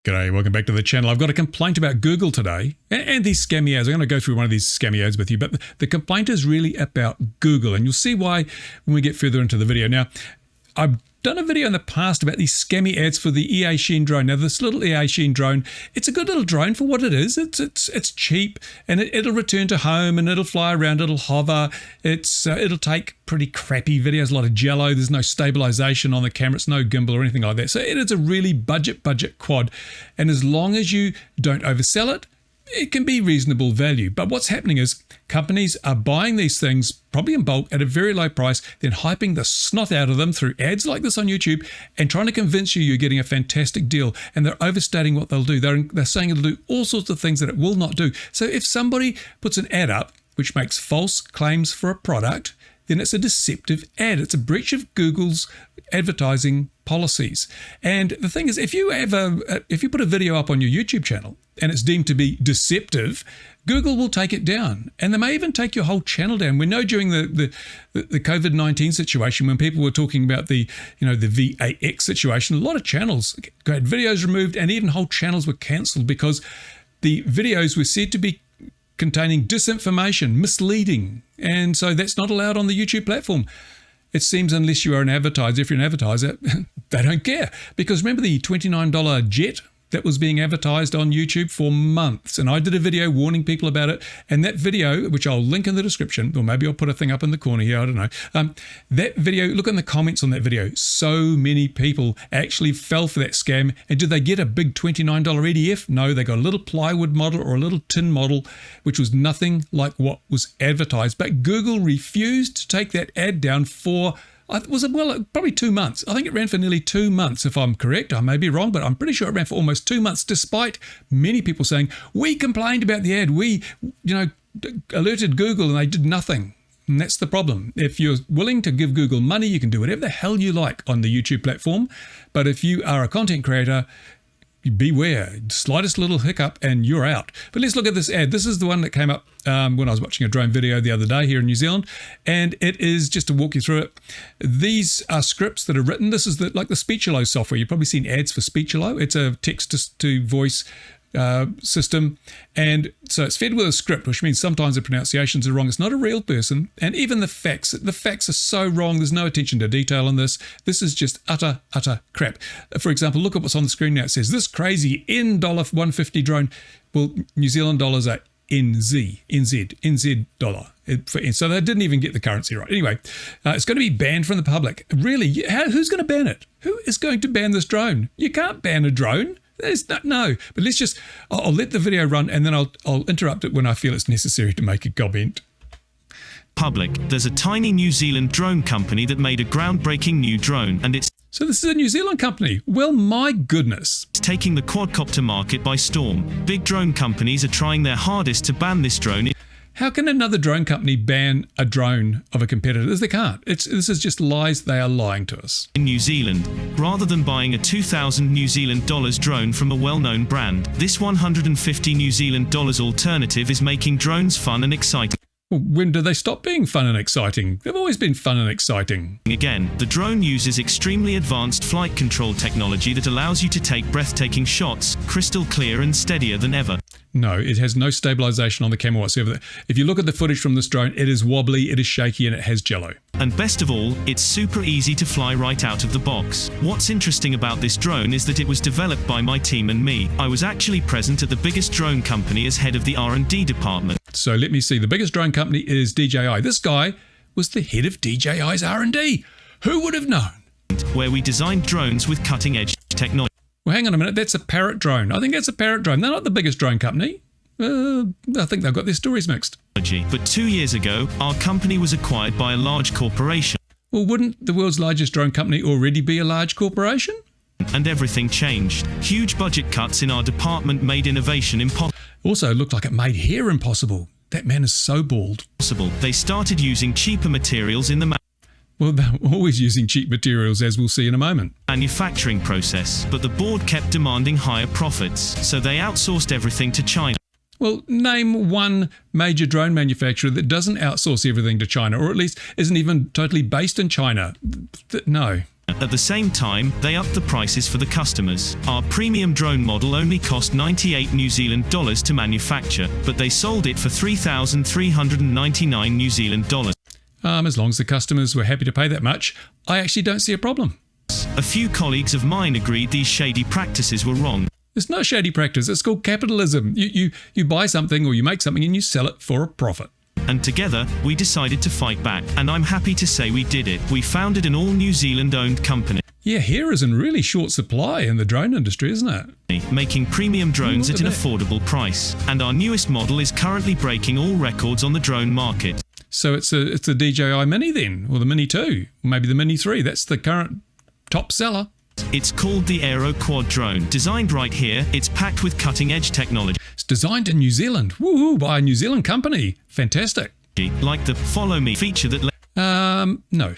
G'day, welcome back to the channel. I've got a complaint about Google today and these scammy ads. I'm going to go through one of these scammy ads with you, but the complaint is really about Google, and you'll see why when we get further into the video. Now, I've done a video in the past about these scammy ads for the EA Sheen drone. Now, this little EA Sheen drone, it's a good little drone for what it is. It's cheap, and it'll return to home, and it'll fly around, it'll hover. It'll take pretty crappy videos, a lot of jello. There's no stabilization on the camera. It's no gimbal or anything like that. So it is a really budget quad, and as long as you don't oversell it, it can be reasonable value. But what's happening is companies are buying these things probably in bulk at a very low price, then hyping the snot out of them through ads like this on YouTube and trying to convince you you're getting a fantastic deal. And they're overstating what they'll do. They're saying it'll do all sorts of things that it will not do. So if somebody puts an ad up which makes false claims for a product, then it's a deceptive ad. It's a breach of Google's advertising policies. And the thing is, if you put a video up on your YouTube channel and it's deemed to be deceptive, Google will take it down, and they may even take your whole channel down. We know during the COVID-19 situation, when people were talking about the VAX situation, a lot of channels had videos removed, and even whole channels were cancelled because the videos were said to be containing disinformation, misleading, and so that's not allowed on the YouTube platform. It seems unless you are an advertiser, if you're an advertiser, they don't care. Because remember the $29 jet that was being advertised on YouTube for months, and I did a video warning people about it, and that video, which I'll link in the description, or maybe I'll put a thing up in the corner here, I don't know. That video, look in the comments on that video. So many people actually fell for that scam, and did they get a big $29 EDF? No, they got a little plywood model or a little tin model, which was nothing like what was advertised. But Google refused to take that ad down for probably 2 months. I think it ran for nearly 2 months, if I'm correct. I may be wrong, but I'm pretty sure it ran for almost 2 months, despite many people saying, we complained about the ad, we alerted Google, and they did nothing. And that's the problem. If you're willing to give Google money, you can do whatever the hell you like on the YouTube platform. But if you are a content creator, beware, slightest little hiccup and you're out. But let's look at this ad. This is the one that came up when I was watching a drone video the other day here in New Zealand, and it is, just to walk you through it, these are scripts that are written. This is like the Speechelo software. You've probably seen ads for Speechelo. It's a text-to-voice system, and so it's fed with a script, which means sometimes the pronunciations are wrong. It's not a real person, and even the facts are so wrong. There's no attention to detail on this. This is just utter crap. For example, look at what's on the screen now. It says this crazy $150 drone. Well, New Zealand dollars are NZ dollar. So they didn't even get the currency right. Anyway, it's going to be banned from the public. Really, who's going to ban it? Who is going to ban this drone? You can't ban a drone. No, but I'll let the video run, and then I'll interrupt it when I feel it's necessary to make a comment. Public, there's a tiny New Zealand drone company that made a groundbreaking new drone, and it's So this is a New Zealand company. Well, my goodness. taking the quadcopter market by storm. Big drone companies are trying their hardest to ban this drone. How can another drone company ban a drone of a competitor? They can't. This is just lies. They are lying to us. In New Zealand, rather than buying a 2,000 New Zealand dollars drone from a well-known brand, this 150 New Zealand dollars alternative is making drones fun and exciting. Well, when do they stop being fun and exciting? They've always been fun and exciting. Again, the drone uses extremely advanced flight control technology that allows you to take breathtaking shots, crystal clear and steadier than ever. No, it has no stabilization on the camera whatsoever. If you look at the footage from this drone, it is wobbly, it is shaky, and it has jello. And best of all, it's super easy to fly right out of the box. What's interesting about this drone is that it was developed by my team and me. I was actually present at the biggest drone company as head of the R&D department. So let me see. The biggest drone company is DJI. This guy was the head of DJI's R&D. Who would have known? Where we designed drones with cutting-edge technology. Well, hang on a minute. That's a Parrot drone. I think that's a Parrot drone. They're not the biggest drone company. I think they've got their stories mixed. But 2 years ago, our company was acquired by a large corporation. Well, wouldn't the world's largest drone company already be a large corporation? And everything changed. Huge budget cuts in our department made innovation impossible. Also looked like it made hair impossible. That man is so bald. They started using cheaper materials in the Well, they're always using cheap materials, as we'll see in a moment. manufacturing process, but the board kept demanding higher profits, so they outsourced everything to China. Well, name one major drone manufacturer that doesn't outsource everything to China, or at least isn't even totally based in China. No, At the same time, they upped the prices for the customers. Our premium drone model only cost 98 New Zealand dollars to manufacture, but they sold it for 3,399 New Zealand dollars. As long as the customers were happy to pay that much, I actually don't see a problem. A few colleagues of mine agreed these shady practices were wrong. There's no shady practice. It's called capitalism. You buy something or you make something and you sell it for a profit. And together, we decided to fight back. And I'm happy to say we did it. We founded an all-New Zealand-owned company. Yeah, here is in really short supply in the drone industry, isn't it? Making premium drones at an affordable price. And our newest model is currently breaking all records on the drone market. So it's a DJI Mini then, or the Mini 2, or maybe the Mini 3. That's the current top seller. It's called the Aero Quad drone. Designed right here, it's packed with cutting-edge technology. It's designed in New Zealand. Woohoo, by a New Zealand company. Fantastic. Like the Follow Me feature that... No.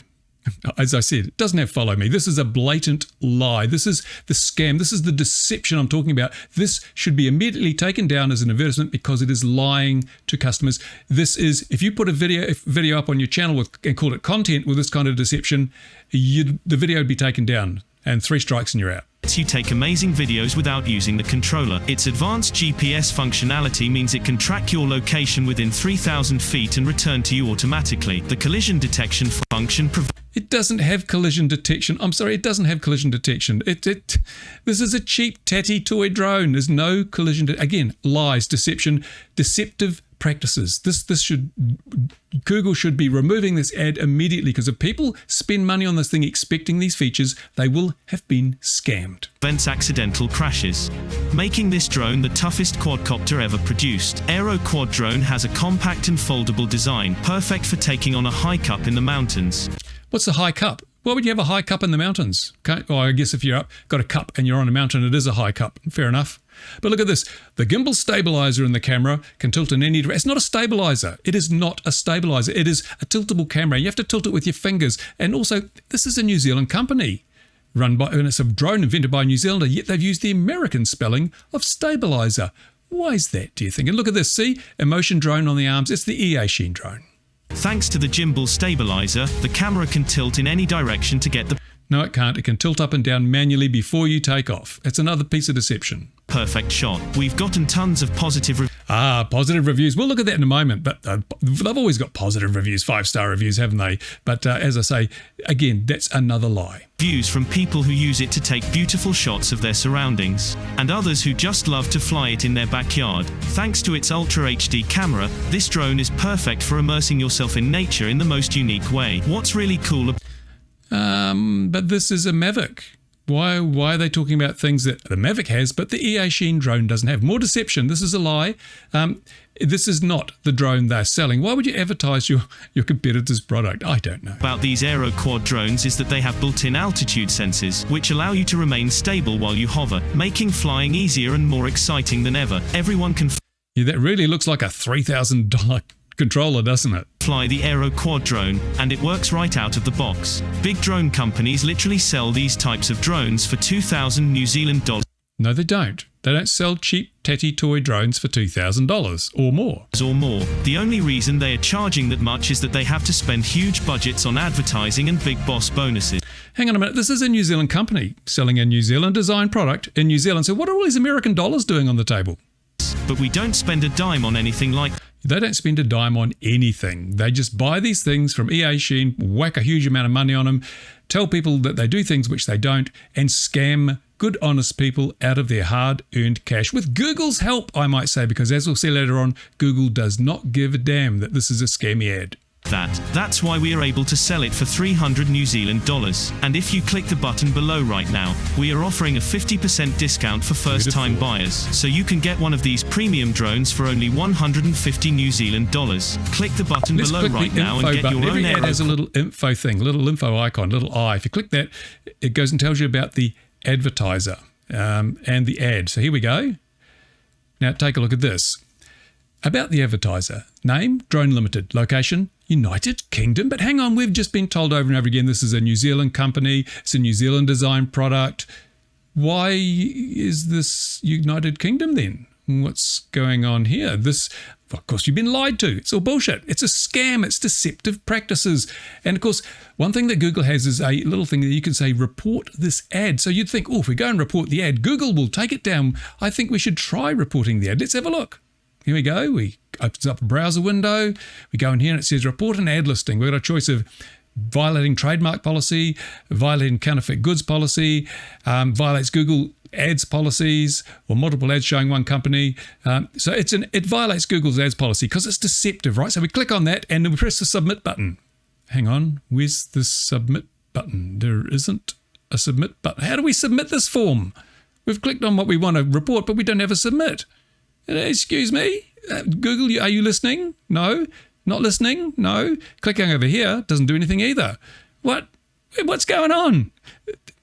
As I said, it doesn't have follow me. This is a blatant lie. This is the scam. This is the deception I'm talking about. This should be immediately taken down as an advertisement because it is lying to customers. This is, if you put a video up on your channel and call it content with this kind of deception, the video would be taken down and 3 strikes and you're out. You take amazing videos without using the controller. Its advanced GPS functionality means it can track your location within 3,000 feet and return to you automatically. The collision detection function It doesn't have collision detection. I'm sorry, it doesn't have collision detection. This is a cheap tatty toy drone. There's no collision. Again, lies, deception, deceptive practices. Google should be removing this ad immediately because if people spend money on this thing expecting these features, they will have been scammed. Prevents accidental crashes, making this drone the toughest quadcopter ever produced. Aero Quad drone has a compact and foldable design, perfect for taking on a hike up in the mountains. What's a hike up? Why would you have a hike up in the mountains? Okay. Well, I guess if you're got a cup and you're on a mountain, it is a hike up. Fair enough. But look at this. The gimbal stabilizer in the camera can tilt in any direction. It's not a stabilizer. It is not a stabilizer. It is a tiltable camera. You have to tilt it with your fingers. And also, this is a New Zealand company and it's a drone invented by a New Zealander, yet they've used the American spelling of stabilizer. Why is that, do you think? And look at this. See? Emotion drone on the arms. It's the EA Sheen drone. Thanks to the gimbal stabilizer, the camera can tilt in any direction to get the... No, it can't. It can tilt up and down manually before you take off. It's another piece of deception. Perfect shot. We've gotten tons of positive reviews. Positive reviews. We'll look at that in a moment. But they've always got positive reviews, 5-star reviews, haven't they? But as I say, again, that's another lie. Views from people who use it to take beautiful shots of their surroundings, and others who just love to fly it in their backyard. Thanks to its Ultra HD camera, this drone is perfect for immersing yourself in nature in the most unique way. What's really cool but this is a Mavic. Why are they talking about things that the Mavic has, but the EA Sheen drone doesn't have? More deception. This is a lie. This is not the drone they're selling. Why would you advertise your competitor's product? I don't know. About these Aero Quad drones is that they have built-in altitude sensors, which allow you to remain stable while you hover, making flying easier and more exciting than ever. Everyone can... Yeah, that really looks like a $3,000 controller, doesn't it? Fly the Aero Quad drone, and it works right out of the box. Big drone companies literally sell these types of drones for 2,000 New Zealand dollars. No, they don't. They don't sell cheap tatty toy drones for $2,000 or more. The only reason they are charging that much is that they have to spend huge budgets on advertising and big boss bonuses. Hang on a minute. This is a New Zealand company selling a New Zealand design product in New Zealand. So what are all these American dollars doing on the table? But we don't spend a dime on anything like... They don't spend a dime on anything. They just buy these things from EA Sheen, whack a huge amount of money on them, tell people that they do things which they don't, and scam good, honest people out of their hard-earned cash. With Google's help, I might say, because as we'll see later on, Google does not give a damn that this is a scammy ad. That's why we are able to sell it for 300 New Zealand dollars. And if you click the button below right now, we are offering a 50% discount for first-time buyers. So you can get one of these premium drones for only 150 New Zealand dollars. Click the button below right now and get your own... Every ad has a little info thing, little info icon, little eye. If you click that, it goes and tells you about the advertiser and the ad. So here we go. Now take a look at this. About the advertiser. Name, Drone Limited. Location, United Kingdom. But hang on, we've just been told over and over again this is a New Zealand company. It's a New Zealand design product. Why is this United Kingdom then? What's going on here? This, of course, you've been lied to. It's all bullshit. It's a scam. It's deceptive practices. And of course, one thing that Google has is a little thing that you can say, report this ad. So you'd think, oh, if we go and report the ad, Google will take it down. I think we should try reporting the ad. Let's have a look. Here we go. We open up a browser window. We go in here and it says report an ad listing. We've got a choice of violating trademark policy, violating counterfeit goods policy, violates Google ads policies, or multiple ads showing one company. So it violates Google's ads policy because it's deceptive, right? So we click on that and then we press the submit button. Hang on, where's the submit button? There isn't a submit button. How do we submit this form? We've clicked on what we want to report, but we don't have a submit. Excuse me, Google, are you listening? No. Not listening? No. Clicking over here doesn't do anything either. What's going on?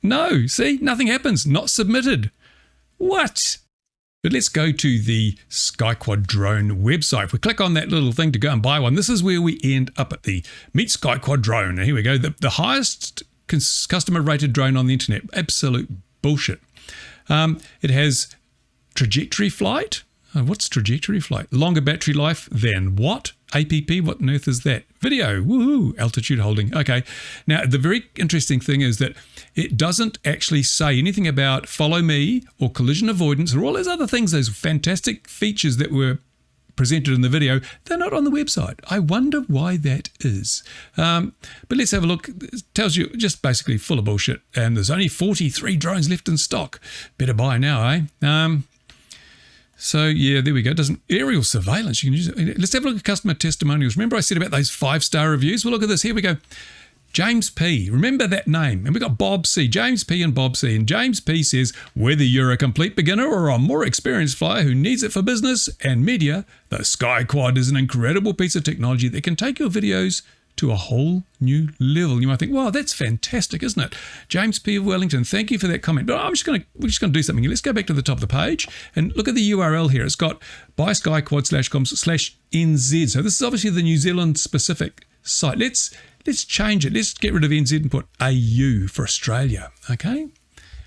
No. See, nothing happens. Not submitted. What? But let's go to the SkyQuad drone website. If we click on that little thing to go and buy one, this is where we end up at the Meet SkyQuad drone. And here we go. The highest customer rated drone on the internet. Absolute bullshit. It has trajectory flight. What's trajectory flight? Longer battery life than what? APP, what on earth is that? Video, woohoo, altitude holding. Okay, now the very interesting thing is that it doesn't actually say anything about follow me or collision avoidance or all those other things, those fantastic features that were presented in the video. They're not on the website. I wonder why that is. But let's have a look. It tells you just basically full of bullshit. And there's only 43 drones left in stock. Better buy now, eh? So yeah, there we go. Aerial surveillance, you can use it. Let's have a look at customer testimonials. Remember I said about those 5-star reviews? Well, look at this. Here we go. James P. Remember that name. And we've got Bob C. James P. and Bob C. And James P. says, whether you're a complete beginner or a more experienced flyer who needs it for business and media, the SkyQuad is an incredible piece of technology that can take your videos to a whole new level. You might think, wow, that's fantastic, isn't it? James P. of Wellington, thank you for that comment. But we're just going to do something here. Let's go back to the top of the page and look at the URL here. It's got buyskyquad.com/NZ. So this is obviously the New Zealand specific site. Let's change it. Let's get rid of NZ and put AU for Australia. Okay.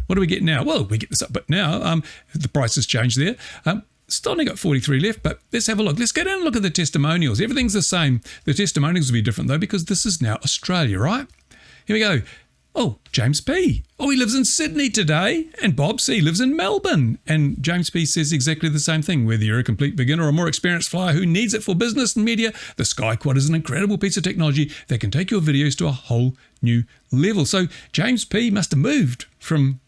What do we get now? Well, we get this up, but now the price has changed there. Still only got 43 left, but let's have a look. Let's go down and look at the testimonials. Everything's the same. The testimonials will be different though, because this is now Australia, right? Here we go. Oh, James P. Oh, he lives in Sydney today. And Bob C. lives in Melbourne. And James P. says exactly the same thing. Whether you're a complete beginner or a more experienced flyer who needs it for business and media, the SkyQuad is an incredible piece of technology that can take your videos to a whole new level. So James P. must have moved from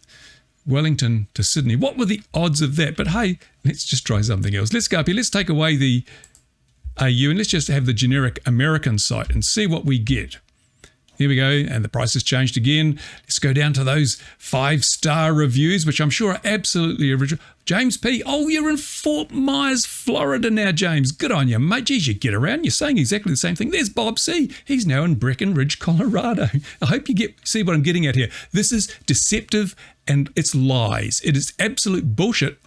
Wellington to Sydney. What were the odds of that? But hey, let's just try something else. Let's go up here. Let's take away the AU and let's just have the generic American site and see what we get. Here we go. And the price has changed again. Let's go down to those 5-star reviews, which I'm sure are absolutely original. James P. Oh, you're in Fort Myers, Florida now, James. Good on you, mate. Geez, you get around. You're saying exactly the same thing. There's Bob C. He's now in Breckenridge, Colorado. I hope you see what I'm getting at here. This is deceptive and it's lies. It is absolute bullshit.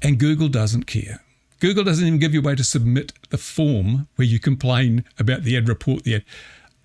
And Google doesn't care. Google doesn't even give you a way to submit the form where you complain about the ad, report the ad.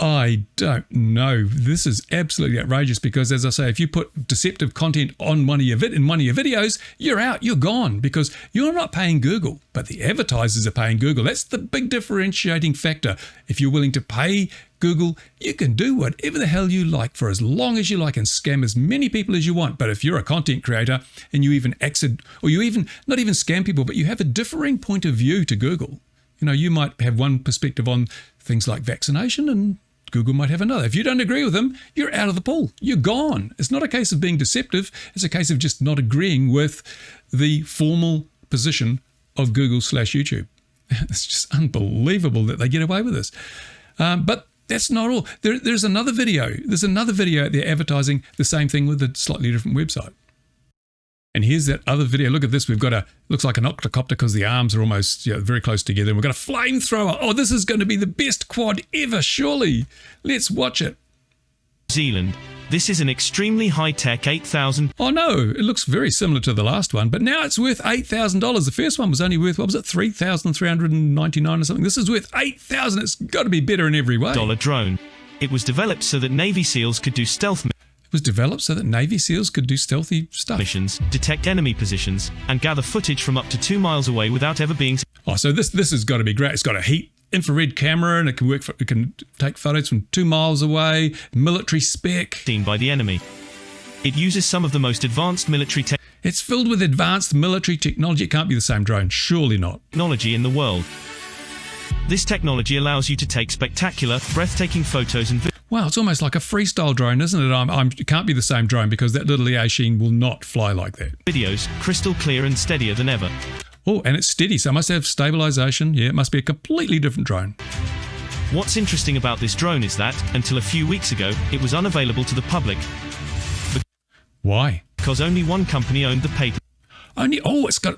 I don't know. This is absolutely outrageous because, as I say, if you put deceptive content on one of your videos, you're out, you're gone because you're not paying Google, but the advertisers are paying Google. That's the big differentiating factor. If you're willing to pay Google, you can do whatever the hell you like for as long as you like and scam as many people as you want. But if you're a content creator and you even exit, or you even not even scam people, but you have a differing point of view to Google, you know, you might have one perspective on things like vaccination and Google might have another. If you don't agree with them, you're out of the pool. You're gone. It's not a case of being deceptive. It's a case of just not agreeing with the formal position of Google/YouTube. It's just unbelievable that they get away with this. But that's not all. There's another video. There's another video out there advertising the same thing with a slightly different website. And here's that other video. Look at this. We've got looks like an octocopter because the arms are almost very close together. And we've got a flamethrower. Oh, this is going to be the best quad ever, surely. Let's watch it. New Zealand. This is an extremely high-tech 8,000. Oh no, it looks very similar to the last one, but now it's worth $8,000. The first one was only worth, what was it, $3,399 or something. This is worth $8,000. It's got to be better in every way. Drone. It was developed so that Navy SEALs could do stealth. was developed so that Navy SEALs could do stealthy stuff. Missions, detect enemy positions, and gather footage from up to 2 miles away without ever being Oh, so this has got to be great. It's got a heat infrared camera, and it can take photos from 2 miles away. Military spec. seen by the enemy. It uses some of the most advanced military It's filled with advanced military technology. It can't be the same drone. Surely not. technology in the world. This technology allows you to take spectacular, breathtaking photos and Wow, it's almost like a freestyle drone, isn't it? It can't be the same drone because that little Sheen will not fly like that. videos, crystal clear and steadier than ever. Oh, and it's steady, so it must have stabilization. Yeah, it must be a completely different drone. What's interesting about this drone is that, until a few weeks ago, it was unavailable to the public Why? because only one company owned the patent.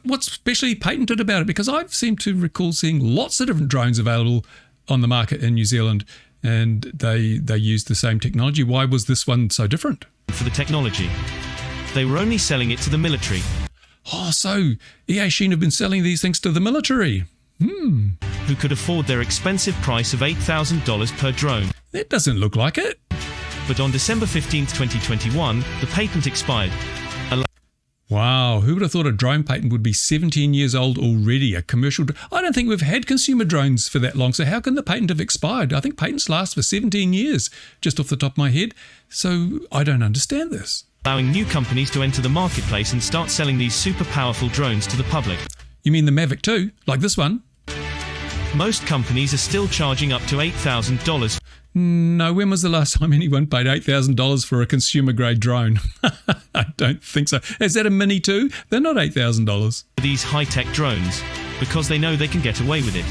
What's specially patented about it? Because I seem to recall seeing lots of different drones available on the market in New Zealand, and they use the same technology. Why was this one so different? For the technology. They were only selling it to the military. Oh, so Sheen have been selling these things to the military. Who could afford their expensive price of $8,000 per drone. That doesn't look like it. But on December 15, 2021, the patent expired. Wow, who would have thought a drone patent would be 17 years old already? A commercial... I don't think we've had consumer drones for that long, so how can the patent have expired? I think patents last for 17 years, just off the top of my head. So I don't understand this. Allowing new companies to enter the marketplace and start selling these super powerful drones to the public. You mean the Mavic 2, like this one? Most companies are still charging up to $8,000. No, when was the last time anyone paid $8,000 for a consumer-grade drone? I don't think so. Is that a Mini 2? They're not $8,000. For these high-tech drones, because they know they can get away with it.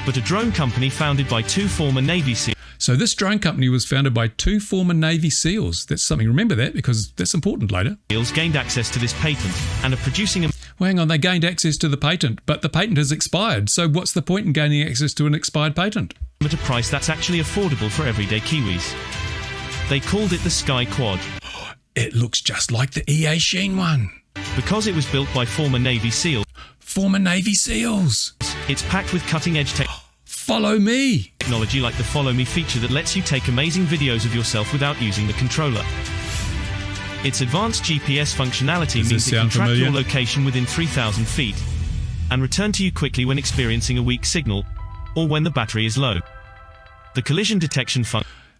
But a drone company founded by 2 former Navy SEALs. So this drone company was founded by 2 former Navy SEALs. That's something. Remember that, because that's important later. Gained access to this patent and are producing a Well, hang on, they gained access to the patent, but the patent has expired. So what's the point in gaining access to an expired patent? at a price that's actually affordable for everyday Kiwis. They called it the Sky Quad. It looks just like the Sheen one. Because it was built by former Navy SEALs, Former Navy SEALs. it's packed with cutting-edge Follow me. technology like the Follow Me feature that lets you take amazing videos of yourself without using the controller. Its advanced GPS functionality Does means this it can sound track familiar? your location within 3,000 feet and return to you quickly when experiencing a weak signal or when the battery is low. The collision detection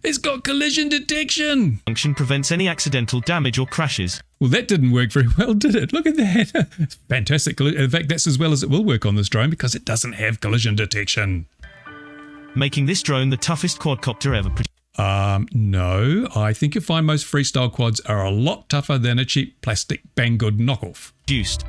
It's got collision detection. function prevents any accidental damage or crashes. Well, that didn't work very well, did it? Look at that. It's fantastic. In fact, that's as well as it will work on this drone because it doesn't have collision detection. Making this drone the toughest quadcopter ever No. I think you'll find most freestyle quads are a lot tougher than a cheap plastic Banggood knockoff. produced.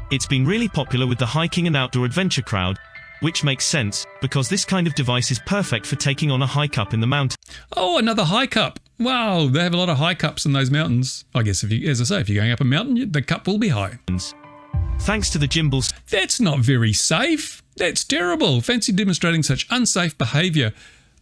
It's been really popular with the hiking and outdoor adventure crowd, which makes sense, because this kind of device is perfect for taking on a hike up in the mountains. Oh, another high cup. Wow, they have a lot of high cups in those mountains. I guess, as I say, if you're going up a mountain, the cup will be high. Thanks to the gimbals, That's not very safe. That's terrible. Fancy demonstrating such unsafe behaviour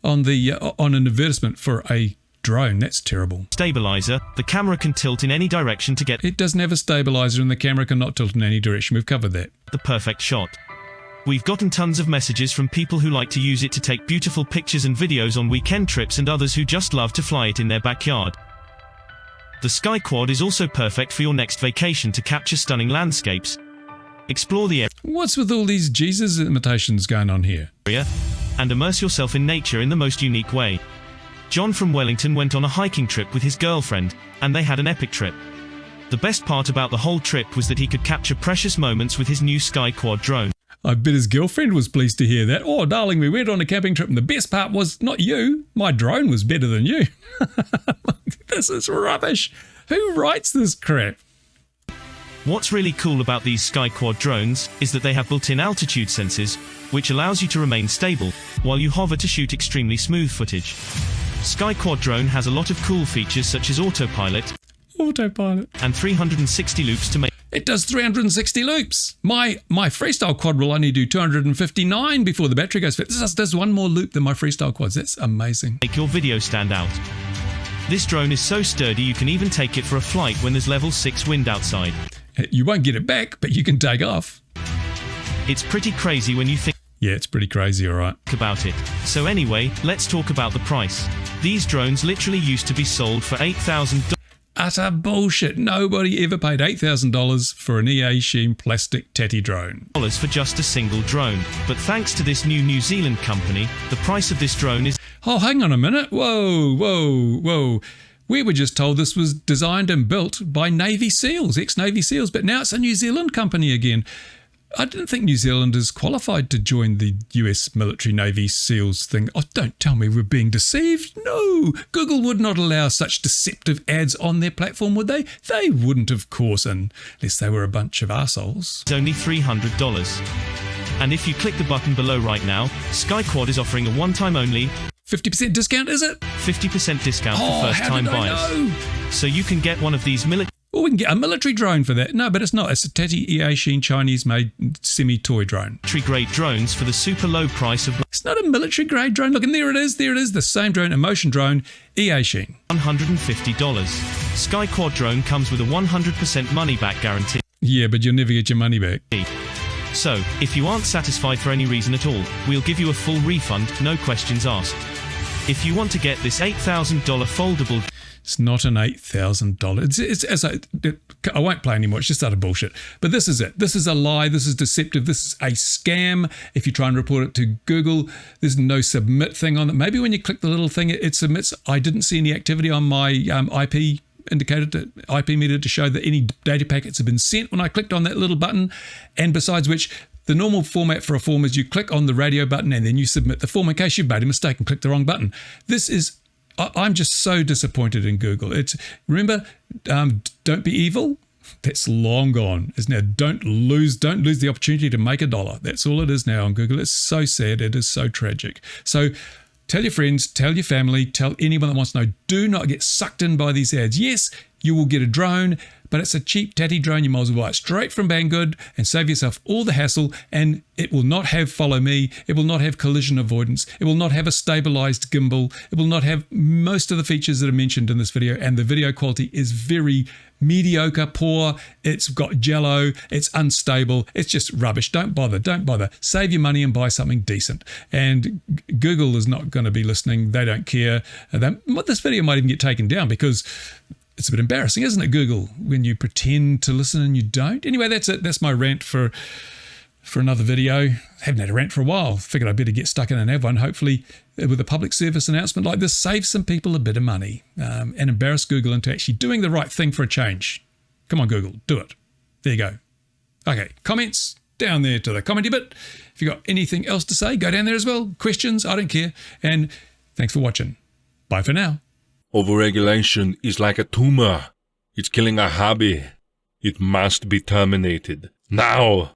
on an advertisement for a drone. That's terrible. stabilizer, the camera can tilt in any direction to get It doesn't have a stabiliser and the camera cannot tilt in any direction. We've covered that. the perfect shot. We've gotten tons of messages from people who like to use it to take beautiful pictures and videos on weekend trips and others who just love to fly it in their backyard. The Sky Quad is also perfect for your next vacation to capture stunning landscapes, explore the What's with all these Jesus imitations going on here? area, and immerse yourself in nature in the most unique way. John from Wellington went on a hiking trip with his girlfriend, and they had an epic trip. The best part about the whole trip was that he could capture precious moments with his new Sky Quad drone. I bet his girlfriend was pleased to hear that. Oh, darling, we went on a camping trip and the best part was not you. My drone was better than you. This is rubbish. Who writes this crap? What's really cool about these Sky Quad drones is that they have built-in altitude sensors, which allows you to remain stable while you hover to shoot extremely smooth footage. Sky Quad drone has a lot of cool features such as autopilot and 360 loops to make It does 360 loops. My freestyle quad will only do 259 before the battery goes flat. This does one more loop than my freestyle quads. That's amazing. your video stand out. This drone is so sturdy you can even take it for a flight when there's level 6 wind outside. You won't get it back, but you can take off. It's pretty crazy when you think Yeah, it's pretty crazy, all right. about it. So anyway, let's talk about the price. These drones literally used to be sold for $8,000. Utter bullshit. Nobody ever paid $8,000 for an EA Sheen plastic tatty drone. For just a single drone. But thanks to this New Zealand company, the price of this drone is... Oh, hang on a minute. Whoa. We were just told this was designed and built by Navy SEALs, ex-Navy SEALs, but now it's a New Zealand company again. I didn't think New Zealand is qualified to join the US military Navy SEALs thing. Oh, don't tell me we're being deceived. No, Google would not allow such deceptive ads on their platform, would they? They wouldn't, of course, unless they were a bunch of arseholes. It's only $300. And if you click the button below right now, SkyQuad is offering a one-time only 50% discount, is it? 50% discount for first-time buyers. Know? So you can get one of these military... Well, we can get a military drone for that. No, but it's not. It's a tatty EA Sheen Chinese-made semi-toy drone. Military-grade drones for the super low price of... It's not a military-grade drone. Look, and there it is. The same drone, a motion drone, EA Sheen. $150. SkyQuad drone comes with a 100% money-back guarantee. Yeah, but you'll never get your money back. So, if you aren't satisfied for any reason at all, we'll give you a full refund, no questions asked. If you want to get this $8,000 foldable... It's not an $8,000. I won't play anymore. It's just utter bullshit. But this is it. This is a lie. This is deceptive. This is a scam. If you try and report it to Google, there's no submit thing on it. Maybe when you click the little thing, it submits. I didn't see any activity on my IP indicator, IP meter to show that any data packets have been sent when I clicked on that little button. And besides which, the normal format for a form is you click on the radio button and then you submit the form in case you've made a mistake and clicked the wrong button. I'm just so disappointed in Google. Remember, don't be evil. That's long gone. It's now don't lose the opportunity to make $1. That's all it is now on Google. It's so sad. It is so tragic. So tell your friends, tell your family, tell anyone that wants to know. Do not get sucked in by these ads. Yes, you will get a drone, but it's a cheap tatty drone. You might as well buy it straight from Banggood and save yourself all the hassle, and it will not have follow me. It will not have collision avoidance. It will not have a stabilized gimbal. It will not have most of the features that are mentioned in this video, and the video quality is very mediocre, poor. It's got jello. It's unstable. It's just rubbish. Don't bother. Save your money and buy something decent. And Google is not going to be listening. They don't care. This video might even get taken down because it's a bit embarrassing, isn't it, Google, when you pretend to listen and you don't? Anyway, that's it. That's my rant for another video. Haven't had a rant for a while. Figured I'd better get stuck in and have one. Hopefully, with a public service announcement like this, save some people a bit of money and embarrass Google into actually doing the right thing for a change. Come on, Google, do it. There you go. Okay, comments down there to the commenty bit. If you've got anything else to say, go down there as well. Questions, I don't care. And thanks for watching. Bye for now. Overregulation is like a tumor. It's killing our hobby. It must be terminated. Now!